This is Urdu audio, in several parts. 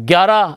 11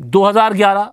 2011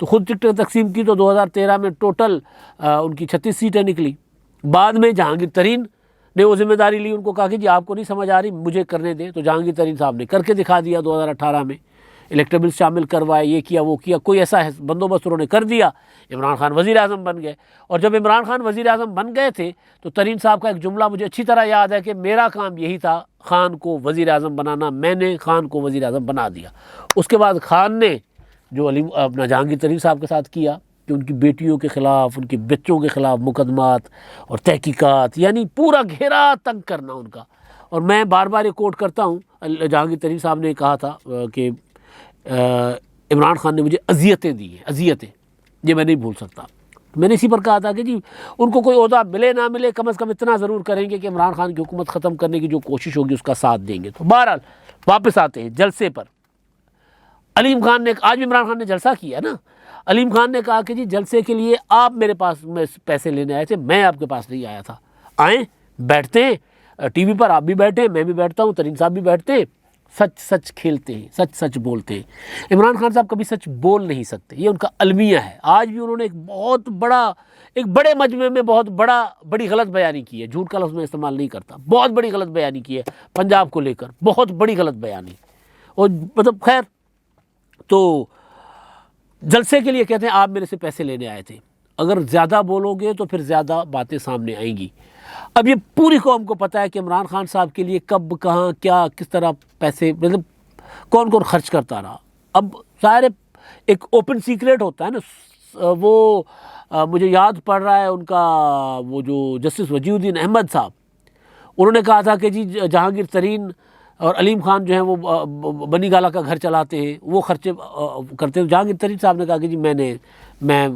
تو خود ٹکٹیں تقسیم کی تو 2013 میں ٹوٹل ان کی 36 سیٹیں نکلی۔ بعد میں جہانگیر ترین نے وہ ذمہ داری لی، ان کو کہا کہ جی آپ کو نہیں سمجھ آ رہی مجھے کرنے دیں، تو جہانگیر ترین صاحب نے کر کے دکھا دیا 2018 میں، الیکٹیبلز شامل کوائے، یہ کیا وہ کیا، کوئی ایسا بندوبست انہوں نے کر دیا، عمران خان وزیر اعظم بن گئے۔ اور جب عمران خان وزیر اعظم بن گئے تھے تو ترین صاحب کا ایک جملہ مجھے اچھی طرح یاد ہے کہ میرا کام یہی تھا خان کو وزیر اعظم بنانا، میں نے خان کو وزیر اعظم بنا دیا۔ اس کے بعد خان نے جو اپنا جہانگیر ترین صاحب کے ساتھ کیا کہ ان کی بیٹیوں کے خلاف، ان کے بچوں کے خلاف مقدمات اور تحقیقات، یعنی پورا گھیرا تنگ کرنا ان کا۔ اور میں بار بار یہ کوٹ کرتا ہوں، جہانگیر ترین صاحب نے کہا تھا کہ عمران خان نے مجھے اذیتیں دی ہیں، اذیتیں، یہ میں نہیں بھول سکتا۔ میں نے اسی پر کہا تھا کہ جی ان کو کوئی عہدہ ملے نہ ملے، کم از کم اتنا ضرور کریں گے کہ عمران خان کی حکومت ختم کرنے کی جو کوشش ہوگی اس کا ساتھ دیں گے۔ تو بہرحال واپس آتے ہیں جلسے پر۔ علیم خان نے، آج بھی عمران خان نے جلسہ کیا نا، علیم خان نے کہا کہ جی جلسے کے لیے آپ میرے پاس میں پیسے لینے آئے تھے، میں آپ کے پاس نہیں آیا تھا، آئیں بیٹھتے ہیں ٹی وی پر، آپ بھی بیٹھے ہیں، میں بھی بیٹھتا ہوں، ترین صاحب بھی بیٹھتے ہیں، سچ سچ کھیلتے ہیں، سچ سچ بولتے ہیں۔ عمران خان صاحب کبھی سچ بول نہیں سکتے، یہ ان کا المیہ ہے۔ آج بھی انہوں نے ایک بڑے مجمع میں بڑی غلط بیانی کی ہے، جھوٹ کا لفظ میں استعمال نہیں کرتا، بہت بڑی غلط بیانی کی ہے پنجاب کو لے کر، بہت بڑی غلط بیانی۔ اور مطلب خیر، تو جلسے کے لیے کہتے ہیں آپ میرے سے پیسے لینے آئے تھے، اگر زیادہ بولو گے تو پھر زیادہ باتیں سامنے آئیں گی۔ اب یہ پوری قوم کو پتہ ہے کہ عمران خان صاحب کے لیے کب، کہاں، کیا، کس طرح پیسے، مطلب کون کون خرچ کرتا رہا۔ اب ظاہر ایک اوپن سیکریٹ ہوتا ہے نا، وہ مجھے یاد پڑ رہا ہے ان کا وہ جو جسٹس وجیہ الدین احمد صاحب، انہوں نے کہا تھا کہ جی جہانگیر ترین اور علیم خان جو ہیں وہ بنی گالہ کا گھر چلاتے ہیں، وہ خرچے کرتے ہیں۔ جہانگیر ترین صاحب نے کہا کہ جی میں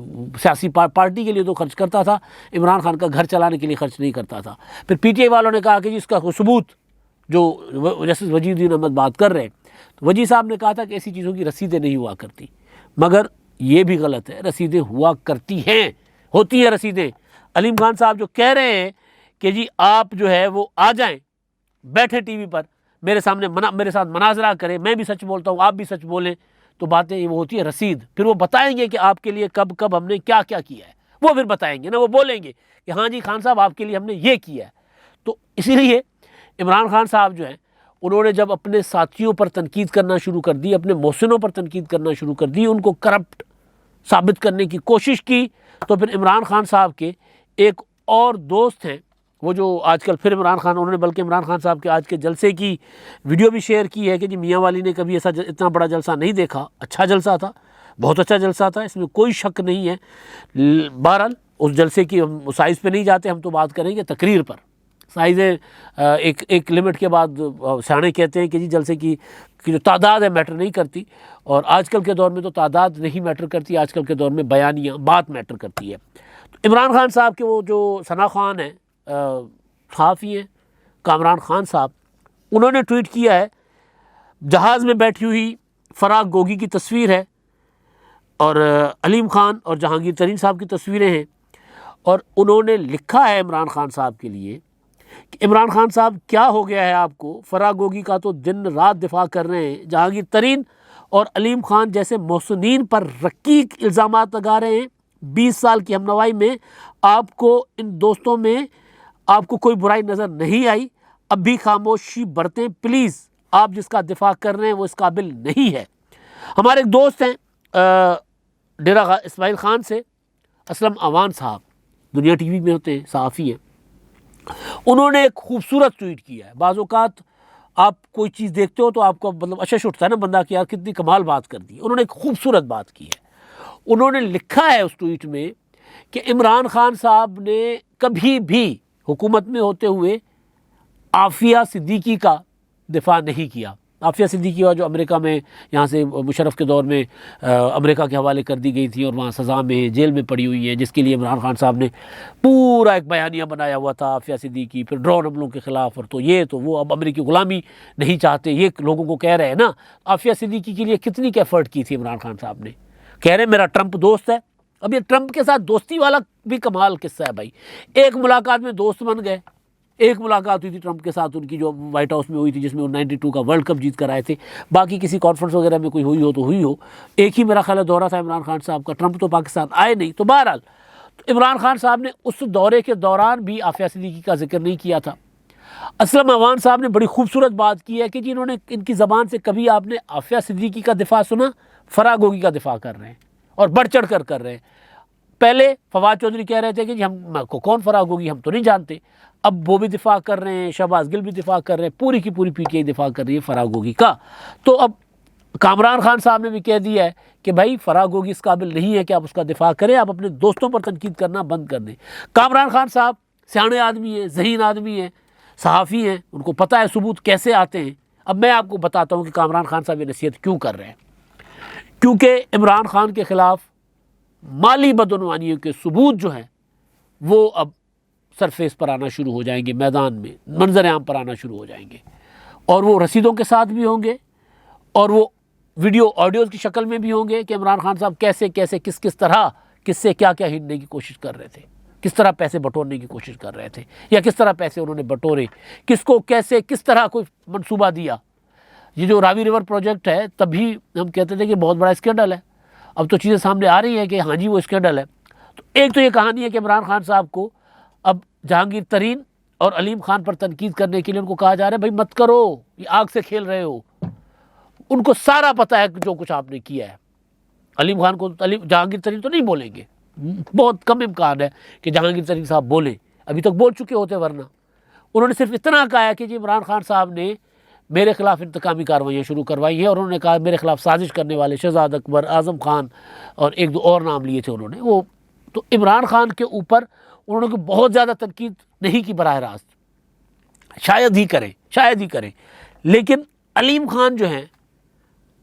سیاسی پارٹی کے لیے تو خرچ کرتا تھا، عمران خان کا گھر چلانے کے لیے خرچ نہیں کرتا تھا۔ پھر پی ٹی آئی والوں نے کہا کہ جی اس کا کوئی ثبوت، جو جسٹس وجیہ الدین احمد بات کر رہے ہیں، تو وجی صاحب نے کہا تھا کہ ایسی چیزوں کی رسیدیں نہیں ہوا کرتی، مگر یہ بھی غلط ہے، رسیدیں ہوا کرتی ہیں، ہوتی ہیں رسیدیں۔ علیم خان صاحب جو کہہ رہے ہیں کہ جی آپ جو ہے وہ آ جائیں، بیٹھے ٹی وی پر، میرے سامنے میرے ساتھ مناظرہ کریں، میں بھی سچ بولتا ہوں آپ بھی سچ بولیں، تو باتیں وہ ہوتی ہے رسید۔ پھر وہ بتائیں گے کہ آپ کے لیے کب کب ہم نے کیا کیا کیا ہے، وہ پھر بتائیں گے نا، وہ بولیں گے کہ ہاں جی خان صاحب آپ کے لیے ہم نے یہ کیا ہے۔ تو اسی لیے عمران خان صاحب جو ہیں انہوں نے جب اپنے ساتھیوں پر تنقید کرنا شروع کر دی، اپنے محسنوں پر تنقید کرنا شروع کر دی، ان کو کرپٹ ثابت کرنے کی کوشش کی، تو پھر عمران خان صاحب کے ایک اور دوست ہیں، وہ جو آج کل پھر انہوں نے بلکہ عمران خان صاحب کے آج کے جلسے کی ویڈیو بھی شیئر کی ہے کہ جی میاں والی نے کبھی ایسا اتنا بڑا جلسہ نہیں دیکھا، اچھا جلسہ تھا، بہت اچھا جلسہ تھا، اس میں کوئی شک نہیں ہے۔ بہرحال اس جلسے کی ہم سائز پہ نہیں جاتے، ہم تو بات کریں گے تقریر پر۔ سائزیں ایک لمٹ کے بعد سیانے کہتے ہیں کہ جی جلسے کی جو تعداد ہے میٹر نہیں کرتی، اور آج کل کے دور میں تو تعداد نہیں میٹر کرتی، آج کل کے دور میں بیانیاں، بات میٹر کرتی ہے۔ تو عمران خان صاحب کے وہ جو ثنا خان ہیں، صحافی ہیں کامران خان صاحب، انہوں نے ٹویٹ کیا ہے، جہاز میں بیٹھی ہوئی فراق گوگی کی تصویر ہے، اور علیم خان اور جہانگیر ترین صاحب کی تصویریں ہیں، اور انہوں نے لکھا ہے عمران خان صاحب کے لیے کہ عمران خان صاحب کیا ہو گیا ہے آپ کو، فراق گوگی کا تو دن رات دفاع کر رہے ہیں، جہانگیر ترین اور علیم خان جیسے محسنین پر رقیق الزامات لگا رہے ہیں، 20 سال کی ہم نوائی میں آپ کو ان دوستوں میں آپ کو کوئی برائی نظر نہیں آئی، اب بھی خاموشی برتیں پلیز، آپ جس کا دفاع کر رہے ہیں وہ اس قابل نہیں ہے۔ ہمارے ایک دوست ہیں ڈیرہ اسماعیل خان سے، اسلم اوان صاحب، دنیا ٹی وی میں ہوتے ہیں، صحافی ہیں، انہوں نے ایک خوبصورت ٹویٹ کیا ہے۔ بعض اوقات آپ کوئی چیز دیکھتے ہو تو آپ کو مطلب اشش اٹھتا ہے نا بندہ کہ یار کتنی کمال بات کر دی، انہوں نے ایک خوبصورت بات کی ہے۔ انہوں نے لکھا ہے اس ٹویٹ میں کہ عمران خان صاحب نے کبھی بھی حکومت میں ہوتے ہوئے عافیہ صدیقی کا دفاع نہیں کیا۔ عافیہ صدیقی جو امریکہ میں یہاں سے مشرف کے دور میں امریکہ کے حوالے کر دی گئی تھی اور وہاں سزا میں جیل میں پڑی ہوئی ہے، جس کے لیے عمران خان صاحب نے پورا ایک بیانیہ بنایا ہوا تھا، عافیہ صدیقی پھر ڈرون حملوں کے خلاف، اور تو یہ تو وہ اب امریکی غلامی نہیں چاہتے، یہ لوگوں کو کہہ رہے ہیں نا۔ عافیہ صدیقی کے لیے کتنی ایفرٹ کی تھی عمران خان صاحب نے، کہہ رہے میرا ٹرمپ دوست ہے۔ اب یہ ٹرمپ کے ساتھ دوستی والا بھی کمال قصہ ہے بھائی، ایک ملاقات میں دوست بن گئے، ایک ملاقات ہوئی تھی ٹرمپ کے ساتھ ان کی، جو وائٹ ہاؤس میں ہوئی تھی، جس میں وہ 92 کا ورلڈ کپ جیت کر آئے تھے. باقی کسی کانفرنس وغیرہ میں کوئی ہوئی ہو تو ہوئی ہو. ایک ہی میرا خیال ہے دورہ تھا عمران خان صاحب کا. ٹرمپ تو پاکستان آئے نہیں. تو بہرحال عمران خان صاحب نے اس دورے کے دوران بھی عافیہ صدیقی کا ذکر نہیں کیا تھا. اسلم عوان صاحب نے بڑی خوبصورت بات کی ہے کہ جی انہوں نے ان کی زبان سے کبھی آپ نے عافیہ صدیقی کا دفاع سنا؟ فرا گوگی کا دفاع کر رہے ہیں اور بڑھ چڑھ کر رہے ہیں. پہلے فواد چودھری کہہ رہے تھے کہ جی ہم کو کون فرا گوگی، ہم تو نہیں جانتے. اب وہ بھی دفاع کر رہے ہیں، شہباز گل بھی دفاع کر رہے ہیں، پوری کی پوری پی ٹی آئی دفاع کر رہی ہے فرا گوگی کا. تو اب کامران خان صاحب نے بھی کہہ دیا ہے کہ بھائی فرا گوگی اس قابل نہیں ہے کہ آپ اس کا دفاع کریں، آپ اپنے دوستوں پر تنقید کرنا بند کر دیں. کامران خان صاحب سیانے آدمی ہیں، ذہین آدمی ہیں، صحافی ہیں، ان کو پتہ ہے ثبوت کیسے آتے ہیں. اب میں آپ کو بتاتا ہوں کہ کامران خان صاحب یہ نصیحت کیوں کر رہے ہیں. کیونکہ عمران خان کے خلاف مالی بدعنوانیوں کے ثبوت جو ہیں وہ اب سرفیس پر آنا شروع ہو جائیں گے، میدان میں منظر عام پر آنا شروع ہو جائیں گے، اور وہ رسیدوں کے ساتھ بھی ہوں گے اور وہ ویڈیو آڈیوز کی شکل میں بھی ہوں گے کہ عمران خان صاحب کیسے کس طرح کس سے کیا ہینڈنے کی کوشش کر رہے تھے، کس طرح پیسے بٹورنے کی کوشش کر رہے تھے، یا کس طرح پیسے انہوں نے بٹورے، کس کو کیسے کس طرح کوئی منصوبہ دیا. یہ جو راوی ریور پروجیکٹ ہے تبھی ہم کہتے تھے کہ بہت بڑا اسکینڈل ہے. اب تو چیزیں سامنے آ رہی ہیں کہ ہاں جی وہ اسکینڈل ہے. تو ایک تو یہ کہانی ہے کہ عمران خان صاحب کو اب جہانگیر ترین اور علیم خان پر تنقید کرنے کے لیے ان کو کہا جا رہا ہے بھائی مت کرو، یہ آگ سے کھیل رہے ہو. ان کو سارا پتہ ہے جو کچھ آپ نے کیا ہے. علیم خان کو جہانگیر ترین تو نہیں بولیں گے، بہت کم امکان ہے کہ جہانگیر ترین صاحب بولیں، ابھی تک بول چکے ہوتے. ورنہ انہوں نے صرف اتنا کہا ہے کہ جی عمران خان صاحب نے میرے خلاف انتقامی کارروائیاں شروع کروائی ہیں، اور انہوں نے کہا میرے خلاف سازش کرنے والے شہزاد اکبر، اعظم خان اور ایک دو اور نام لیے تھے انہوں نے. وہ تو عمران خان کے اوپر انہوں نے بہت زیادہ تنقید نہیں کی براہ راست، شاید ہی کریں. لیکن علیم خان جو ہیں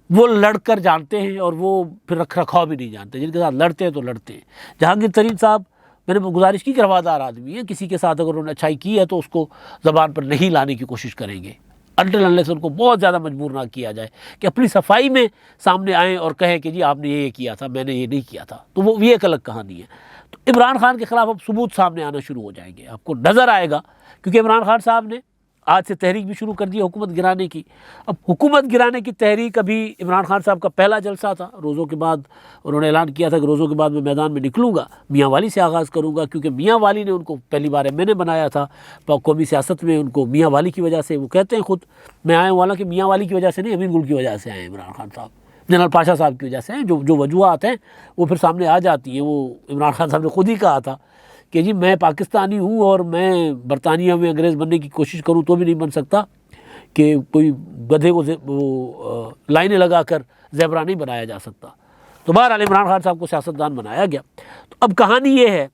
وہ لڑ کر جانتے ہیں، اور وہ پھر رکھ رکھاؤ بھی نہیں جانتے. جن کے ساتھ لڑتے ہیں تو لڑتے ہیں. جہانگیر ترین صاحب میں نے گزارش کی کہ روادار آدمی ہیں، کسی کے ساتھ اگر انہوں نے اچھائی کی ہے تو اس کو زبان پر نہیں لانے کی کوشش کریں گے، انٹل انلیس ان کو بہت زیادہ مجبور نہ کیا جائے کہ اپنی صفائی میں سامنے آئیں اور کہیں کہ جی آپ نے یہ کیا تھا، میں نے یہ نہیں کیا تھا. تو وہ یہ ایک الگ کہانی ہے. تو عمران خان کے خلاف اب ثبوت سامنے آنا شروع ہو جائیں گے، آپ کو نظر آئے گا. کیونکہ عمران خان صاحب نے آج سے تحریک بھی شروع کر دی حکومت گرانے کی. اب حکومت گرانے کی تحریک ابھی عمران خان صاحب کا پہلا جلسہ تھا. روزوں کے بعد انہوں نے اعلان کیا تھا کہ روزوں کے بعد میں میدان میں نکلوں گا، میاں والی سے آغاز کروں گا. کیونکہ میاں والی نے ان کو پہلی بار ایم این اے بنایا تھا قومی سیاست میں. ان کو میاں والی کی وجہ سے، وہ کہتے ہیں خود میں آیا ہوں، حالانکہ میاں والی کی وجہ سے نہیں، امین گل کی وجہ سے آئے ہیں عمران خان صاحب، جنرل پاشا صاحب کی وجہ سے ہیں. جو وجوہات ہیں وہ پھر سامنے آ جاتی ہیں. وہ عمران خان صاحب نے خود ہی کہا تھا کہ جی میں پاکستانی ہوں اور میں برطانیہ میں انگریز بننے کی کوشش کروں تو بھی نہیں بن سکتا، کہ کوئی گدھے کو لائنیں لگا کر زیبرا نہیں بنایا جا سکتا. تو بہرحال عمران خان صاحب کو سیاستدان بنایا گیا. تو اب کہانی یہ ہے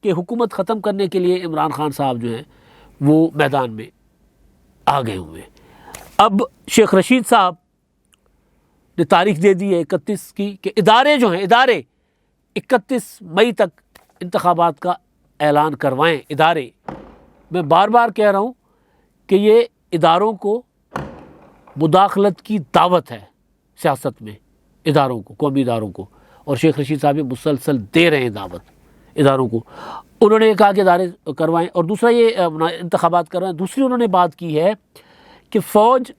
کہ حکومت ختم کرنے کے لیے عمران خان صاحب جو ہیں وہ میدان میں آ گئے ہوئے ہیں. اب شیخ رشید صاحب نے تاریخ دے دی ہے 31 کی کہ ادارے 31 مئی تک انتخابات کا اعلان کروائیں. ادارے، میں بار بار کہہ رہا ہوں کہ یہ اداروں کو مداخلت کی دعوت ہے سیاست میں، اداروں کو، قومی اداروں کو، اور شیخ رشید صاحب مسلسل دے رہے ہیں دعوت اداروں کو. انہوں نے کہا کہ ادارے کروائیں، اور دوسرا یہ انتخابات کروائیں. دوسری انہوں نے بات کی ہے کہ فوج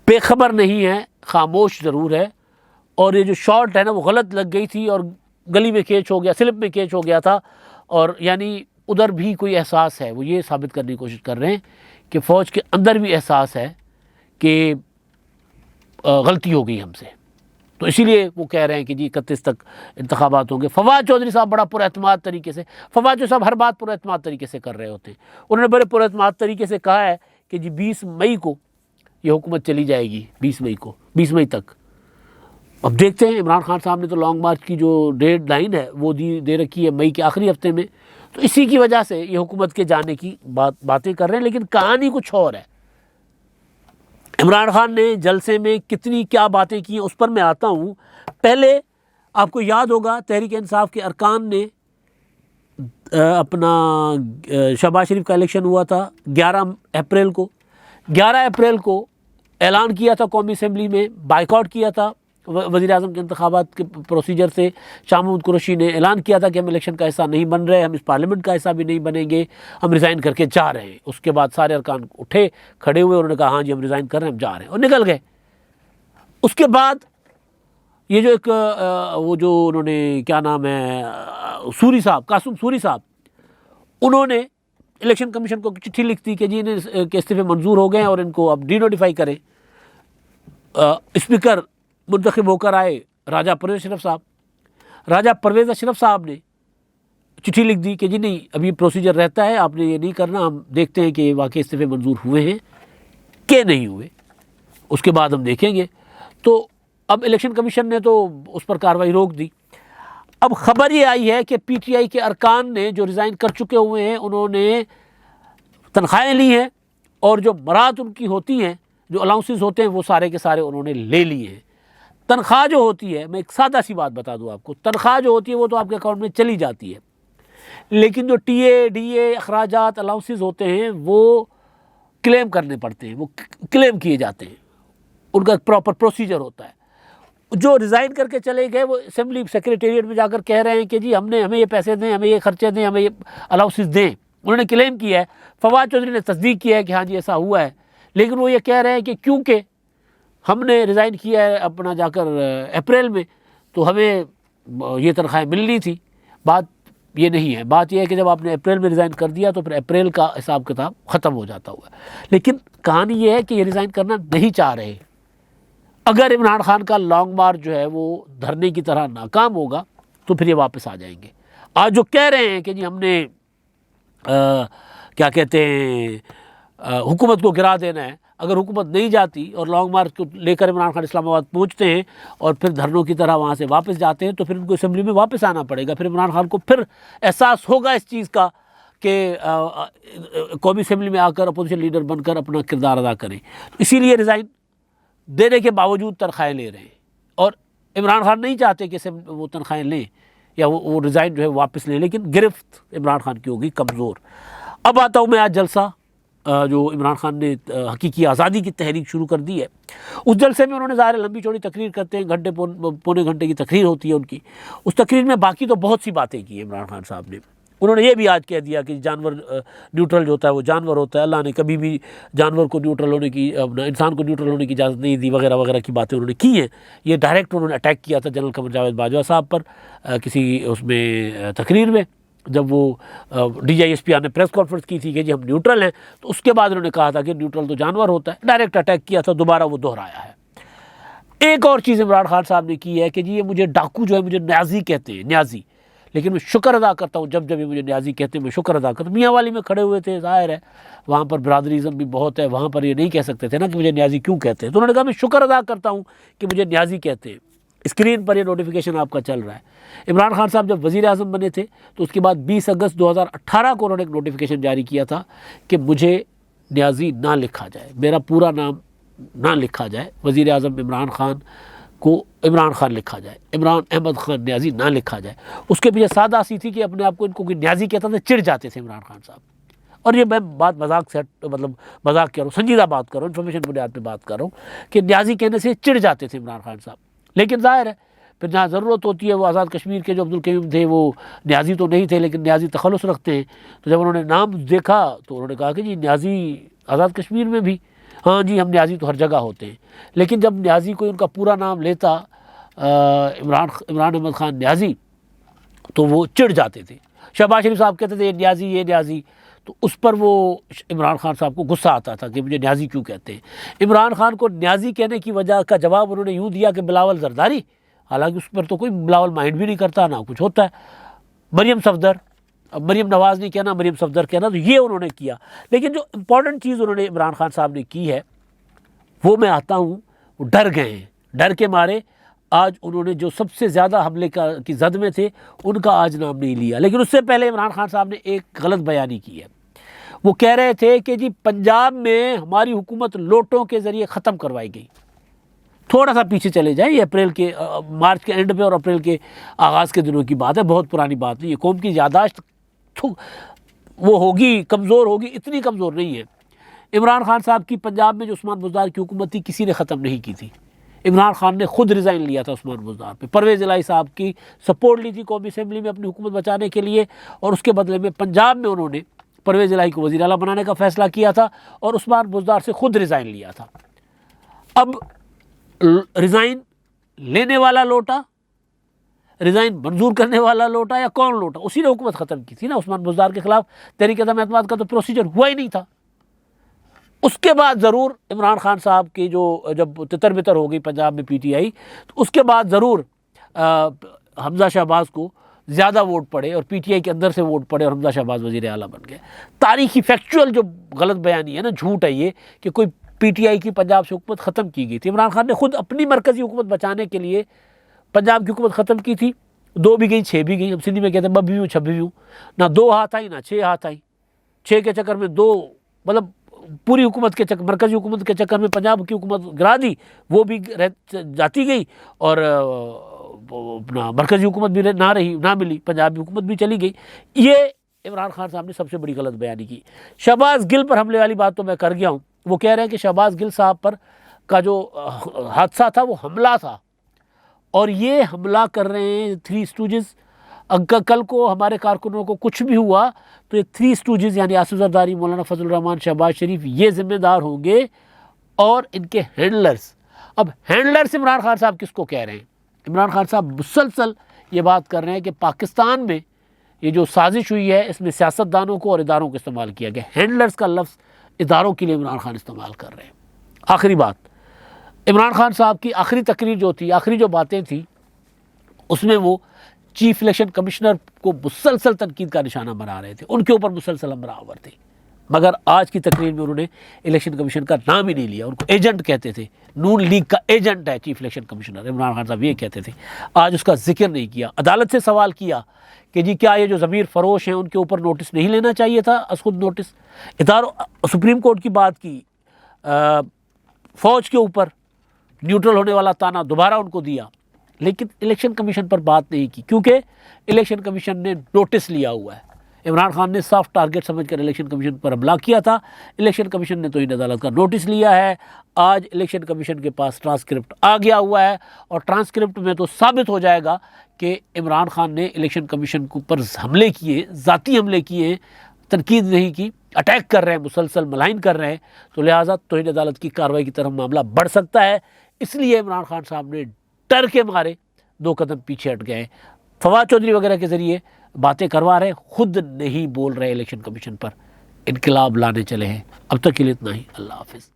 بے خبر نہیں ہے، خاموش ضرور ہے، اور یہ جو شارٹ ہے نا وہ غلط لگ گئی تھی اور گلی میں کیچ ہو گیا، سلپ میں کیچ ہو گیا تھا، اور یعنی ادھر بھی کوئی احساس ہے. وہ یہ ثابت کرنے کی کوشش کر رہے ہیں کہ فوج کے اندر بھی احساس ہے کہ غلطی ہو گئی ہم سے. تو اسی لیے وہ کہہ رہے ہیں کہ جی 31 تک انتخابات ہوں گے. فواد چودھری صاحب بڑا پر اعتماد طریقے سے، فواد چودھری صاحب ہر بات پر اعتماد طریقے سے کر رہے ہوتے ہیں. انہوں نے بڑے پر اعتماد طریقے سے کہا ہے کہ جی 20 مئی کو یہ حکومت چلی جائے گی، 20 مئی تک. اب دیکھتے ہیں. عمران خان صاحب نے تو لانگ مارچ کی جو ڈیڈ لائن ہے وہ دے رکھی ہے مئی کے آخری ہفتے میں. تو اسی کی وجہ سے یہ حکومت کے جانے کی باتیں کر رہے ہیں. لیکن کہانی کچھ اور ہے. عمران خان نے جلسے میں کتنی کیا باتیں کی ہیں اس پر میں آتا ہوں. پہلے آپ کو یاد ہوگا تحریک انصاف کے ارکان نے اپنا شہباز شریف کا الیکشن ہوا تھا 11 اپریل کو اعلان کیا تھا قومی اسمبلی میں، بائیکاٹ کیا تھا وزیر اعظم کے انتخابات کے پروسیجر سے شاہ محمود قریشی نے اعلان کیا تھا کہ ہم الیکشن کا حصہ نہیں بن رہے، ہم اس پارلیمنٹ کا حصہ بھی نہیں بنیں گے، ہم ریزائن کر کے جا رہے ہیں۔ اس کے بعد سارے ارکان اٹھے، کھڑے ہوئے، انہوں نے کہا ہاں جی ہم ریزائن کر رہے ہیں، ہم جا رہے ہیں، اور نکل گئے۔ اس کے بعد یہ جو ایک وہ جو انہوں نے کیا نام ہے سوری صاحب، قاسم سوری صاحب، انہوں نے الیکشن کمیشن کو چٹھی لکھ دی کہ جی انہیں کے استعفے منظور ہو گئے ہیں اور ان کو اب ڈی نوٹیفائی کریں۔ اسپیکر منتخب ہو کر آئے راجہ پرویز اشرف صاحب۔ راجہ پرویز اشرف صاحب نے چٹھی لکھ دی کہ جی نہیں، ابھی پروسیجر رہتا ہے، آپ نے یہ نہیں کرنا، ہم دیکھتے ہیں کہ واقعی استعفے منظور ہوئے ہیں کہ نہیں ہوئے، اس کے بعد ہم دیکھیں گے۔ تو اب الیکشن کمیشن نے تو اس پر کارروائی روک دی۔ اب خبر یہ آئی ہے کہ پی ٹی آئی کے ارکان نے جو ریزائن کر چکے ہوئے ہیں، انہوں نے تنخواہیں لی ہیں، اور جو مراد ان کی ہوتی ہیں، جو الاؤنسز ہوتے ہیں، وہ سارے کے سارے انہوں نے لے لیے ہیں۔ تنخواہ جو ہوتی ہے، میں ایک سادہ سی بات بتا دوں آپ کو، تنخواہ جو ہوتی ہے وہ تو آپ کے اکاؤنٹ میں چلی جاتی ہے، لیکن جو ٹی اے ڈی اے اخراجات الاؤنسز ہوتے ہیں وہ کلیم کرنے پڑتے ہیں، وہ کلیم کیے جاتے ہیں، ان کا پراپر پروسیجر ہوتا ہے۔ جو ریزائن کر کے چلے گئے وہ اسمبلی سیکریٹریٹ میں جا کر کہہ رہے ہیں کہ جی ہمیں یہ پیسے دیں، ہمیں یہ خرچے دیں، ہمیں یہ الاؤنسز دیں، انہوں نے کلیم کیا ہے۔ فواد چودھری نے تصدیق کیا ہے کہ ہاں جی ایسا ہوا ہے، لیکن وہ یہ کہہ رہے ہیں کہ کیونکہ ہم نے ریزائن کیا ہے اپنا جا کر اپریل میں، تو ہمیں یہ تنخواہیں ملنی تھی۔ بات یہ نہیں ہے، بات یہ ہے کہ جب آپ نے اپریل میں ریزائن کر دیا تو پھر اپریل کا حساب کتاب ختم ہو جاتا ہوا ہے۔ لیکن کہانی یہ ہے کہ یہ ریزائن کرنا نہیں چاہ رہے۔ اگر عمران خان کا لانگ مارچ جو ہے وہ دھرنے کی طرح ناکام ہوگا تو پھر یہ واپس آ جائیں گے۔ آج جو کہہ رہے ہیں کہ جی ہم نے کیا کہتے ہیں حکومت کو گرا دینا ہے، اگر حکومت نہیں جاتی اور لانگ مارچ کو لے کر عمران خان اسلام آباد پہنچتے ہیں اور پھر دھرنوں کی طرح وہاں سے واپس جاتے ہیں، تو پھر ان کو اسمبلی میں واپس آنا پڑے گا۔ پھر عمران خان کو پھر احساس ہوگا اس چیز کا کہ قومی اسمبلی میں آ کر اپوزیشن لیڈر بن کر اپنا کردار ادا کریں۔ اسی لیے ریزائن دینے کے باوجود تنخواہیں لے رہے ہیں، اور عمران خان نہیں چاہتے کہ وہ تنخواہیں لیں یا وہ ریزائن جو ہے واپس لیں، لیکن گرفت عمران خان کی ہوگی کمزور۔ اب آتا ہوں میں آج جلسہ جو عمران خان نے حقیقی آزادی کی تحریک شروع کر دی ہے، اس جلسے میں انہوں نے ظاہر لمبی چوڑی تقریر کرتے ہیں، گھنٹے پونے گھنٹے کی تقریر ہوتی ہے ان کی۔ اس تقریر میں باقی تو بہت سی باتیں کی عمران خان صاحب نے۔ انہوں نے یہ بھی آج کہہ دیا کہ جانور نیوٹرل جو ہوتا ہے وہ جانور ہوتا ہے، اللہ نے کبھی بھی جانور کو نیوٹرل ہونے کی، انسان کو نیوٹرل ہونے کی اجازت نہیں دی، وغیرہ وغیرہ کی باتیں انہوں نے کی ہیں۔ یہ ڈائریکٹ انہوں نے اٹیک کیا تھا جنرل قمر جاوید باجوہ صاحب پر کسی اس میں تقریر میں، جب وہ D G I S P R نے پریس کانفرنس کی تھی کہ جی ہم نیوٹرل ہیں، تو اس کے بعد انہوں نے کہا تھا کہ نیوٹرل تو جانور ہوتا ہے، ڈائریکٹ اٹیک کیا تھا، دوبارہ وہ دہرایا ہے۔ ایک اور چیز عمران خان صاحب نے کی ہے کہ جی یہ مجھے ڈاکو جو ہے مجھے نیازی کہتے ہیں، نیازی، لیکن میں شکر ادا کرتا ہوں جب یہ مجھے نیازی کہتے ہیں میں شکر ادا کرتا ہوں۔ میاں والی میں کھڑے ہوئے تھے، ظاہر ہے وہاں پر برادریزم بھی بہت ہے، وہاں پر یہ نہیں کہہ سکتے تھے نا کہ مجھے نیازی کیوں کہتے ہیں، تو انہوں نے کہا میں شکر ادا کرتا ہوں کہ مجھے نیازی کہتے ہیں۔ اسکرین پر یہ نوٹیفیکیشن آپ کا چل رہا ہے۔ عمران خان صاحب جب وزیر اعظم بنے تھے تو اس کے بعد 20 اگست 2018 کو انہوں نے ایک نوٹیفیکیشن جاری کیا تھا کہ مجھے نیازی نہ لکھا جائے، میرا پورا نام نہ لکھا جائے، وزیر اعظم عمران خان کو عمران خان لکھا جائے، عمران احمد خان نیازی نہ لکھا جائے۔ اس کے پیچھے سادہ سی تھی کہ اپنے آپ کو ان کو کوئی نیازی کہتا تھا چڑ جاتے تھے عمران خان صاحب۔ اور یہ میں بات مذاق سے مطلب مذاق کر رہا ہوں، سنجیدہ بات کر رہا ہوں، انفارمیشن بنیاد پہ بات کر رہا ہوں کہ نیازی کہنے سے چڑ جاتے تھے عمران خان صاحب۔ لیکن ظاہر ہے پھر جہاں ضرورت ہوتی ہے، وہ آزاد کشمیر کے جو عبدالقیوم تھے وہ نیازی تو نہیں تھے لیکن نیازی تخلص رکھتے ہیں، تو جب انہوں نے نام دیکھا تو انہوں نے کہا کہ جی نیازی آزاد کشمیر میں بھی، ہاں جی ہم نیازی تو ہر جگہ ہوتے ہیں۔ لیکن جب نیازی کوئی ان کا پورا نام لیتا عمران احمد خان نیازی تو وہ چڑ جاتے تھے۔ شہباز شریف صاحب کہتے تھے یہ نیازی یہ نیازی، تو اس پر وہ عمران خان صاحب کو غصہ آتا تھا کہ مجھے نیازی کیوں کہتے ہیں۔ عمران خان کو نیازی کہنے کی وجہ کا جواب انہوں نے یوں دیا کہ بلاول زرداری، حالانکہ اس پر تو کوئی بلاول مائنڈ بھی نہیں کرتا، نہ کچھ ہوتا ہے۔ مریم صفدر، اب مریم نواز نہیں کہنا، مریم صفدر کہنا، تو یہ انہوں نے کیا۔ لیکن جو امپورٹنٹ چیز انہوں نے عمران خان صاحب نے کی ہے وہ میں آتا ہوں، وہ ڈر گئے ہیں، ڈر کے مارے آج انہوں نے جو سب سے زیادہ حملے کی زد میں تھے ان کا آج نام نہیں لیا۔ لیکن اس سے پہلے عمران خان صاحب نے ایک غلط بیانی کی ہے۔ وہ کہہ رہے تھے کہ جی پنجاب میں ہماری حکومت لوٹوں کے ذریعے ختم کروائی گئی۔ تھوڑا سا پیچھے چلے جائیں، یہ اپریل کے مارچ کے اینڈ پہ اور اپریل کے آغاز کے دنوں کی بات ہے، بہت پرانی بات نہیں ہے۔ قوم کی یادداشت وہ ہوگی کمزور ہوگی، اتنی کمزور نہیں ہے۔ عمران خان صاحب کی پنجاب میں جو عثمان بزدار کی حکومت تھی کسی نے ختم نہیں کی تھی، عمران خان نے خود ریزائن لیا تھا عثمان بزدار پہ، پرویز الہی صاحب کی سپورٹ لی تھی قومی اسمبلی میں اپنی حکومت بچانے کے لیے، اور اس کے بدلے میں پنجاب میں انہوں نے پرویز الہی کو وزیر اعلیٰ بنانے کا فیصلہ کیا تھا اور عثمان بزدار سے خود ریزائن لیا تھا۔ اب ریزائن لینے والا لوٹا، ریزائن منظور کرنے والا لوٹا، یا کون لوٹا؟ اسی نے حکومت ختم کی تھی نا عثمان بزدار کے خلاف۔ تحریک عدم اعتماد کا تو پروسیجر ہوا ہی نہیں تھا۔ اس کے بعد ضرور عمران خان صاحب کی جو جب تتر بتر ہو گئی پنجاب میں پی ٹی آئی، تو اس کے بعد ضرور حمزہ شہباز کو زیادہ ووٹ پڑے اور پی ٹی آئی کے اندر سے ووٹ پڑے اور حمزہ شہباز وزیر اعلیٰ بن گئے۔ تاریخی فیکچوئل جو غلط بیانی ہے نا، جھوٹ ہے یہ کہ کوئی پی ٹی آئی کی پنجاب سے حکومت ختم کی گئی تھی۔ عمران خان نے خود اپنی مرکزی حکومت بچانے کے لیے پنجاب کی حکومت ختم کی تھی، 2 بھی گئی 6 بھی گئی، ہم سندھی میں کہتے ہیں 2 26 نہ 2 ہاتھ آئی نہ 6 ہاتھ آئی، 6 کے چکر میں 2، مطلب پوری حکومت کے چکر، مرکزی حکومت کے چکر میں پنجاب کی حکومت گرا دی، وہ بھی جاتی گئی اور اپنا مرکزی حکومت بھی نہ ملی، پنجابی حکومت بھی چلی گئی۔ یہ عمران خان صاحب نے سب سے بڑی غلط بیانی کی۔ شہباز گل پر حملے والی بات تو میں کر گیا ہوں، وہ کہہ رہے ہیں کہ شہباز گل صاحب پر کا جو حادثہ تھا وہ حملہ تھا، اور یہ حملہ کر رہے ہیں 3 اسٹوجز۔ کل کو ہمارے کارکنوں کو کچھ بھی ہوا تو یہ 3 اسٹوجز یعنی آصف زرداری، مولانا فضل الرحمان، شہباز شریف، یہ ذمہ دار ہوں گے، اور ان کے ہینڈلرز۔ اب ہینڈلرز عمران خان صاحب کس کو کہہ رہے ہیں؟ عمران خان صاحب مسلسل یہ بات کر رہے ہیں کہ پاکستان میں یہ جو سازش ہوئی ہے اس میں سیاستدانوں کو اور اداروں کو استعمال کیا گیا۔ ہینڈلرز کا لفظ اداروں کے لیے عمران خان استعمال کر رہے ہیں۔ آخری بات، عمران خان صاحب کی آخری تقریر جو تھی، آخری جو باتیں تھیں، اس میں وہ چیف الیکشن کمشنر کو مسلسل تنقید کا نشانہ بنا رہے تھے، ان کے اوپر مسلسل ہم برآور تھے، مگر آج کی تقریر میں انہوں نے الیکشن کمیشن کا نام ہی نہیں لیا، ان کو ایجنٹ کہتے تھے، نون لیگ کا ایجنٹ ہے chief election commissioner, Imran Khan صاحب یہ کہتے تھے، آج اس کا ذکر نہیں کیا۔ عدالت سے سوال کیا کہ جی کیا یہ جو ضمیر فروش ہیں ان کے اوپر نوٹس نہیں لینا چاہیے تھا، از خود نوٹس اداروں، سپریم کورٹ کی بات کی، فوج کے اوپر نیوٹرل ہونے والا تانا دوبارہ ان کو دیا، لیکن الیکشن کمیشن پر بات نہیں کی، کیونکہ الیکشن کمیشن نے نوٹس لیا ہوا ہے۔ عمران خان نے سافٹ ٹارگٹ سمجھ کر الیکشن کمیشن پر حملہ کیا تھا، الیکشن کمیشن نے تو ان عدالت کا نوٹس لیا ہے۔ آج الیکشن کمیشن کے پاس ٹرانسکرپٹ آ گیا ہوا ہے، اور ٹرانسکرپٹ میں تو ثابت ہو جائے گا کہ عمران خان نے الیکشن کمیشن کے اوپر حملے کیے، ذاتی حملے کیے، تنقید نہیں کی، اٹیک کر رہے ہیں، مسلسل ملائن کر رہے ہیں، تو لہٰذا توہین عدالت کی کارروائی کی طرف معاملہ بڑھ سکتا ہے۔ اس لیے عمران خان صاحب نے ڈر کے مارے 2 قدم پیچھے ہٹ گئے، فواد چودھری وغیرہ کے ذریعے باتیں کروا رہے، خود نہیں بول رہے الیکشن کمیشن پر، انقلاب لانے چلے ہیں۔ اب تک کے لیے اتنا ہی، اللہ حافظ۔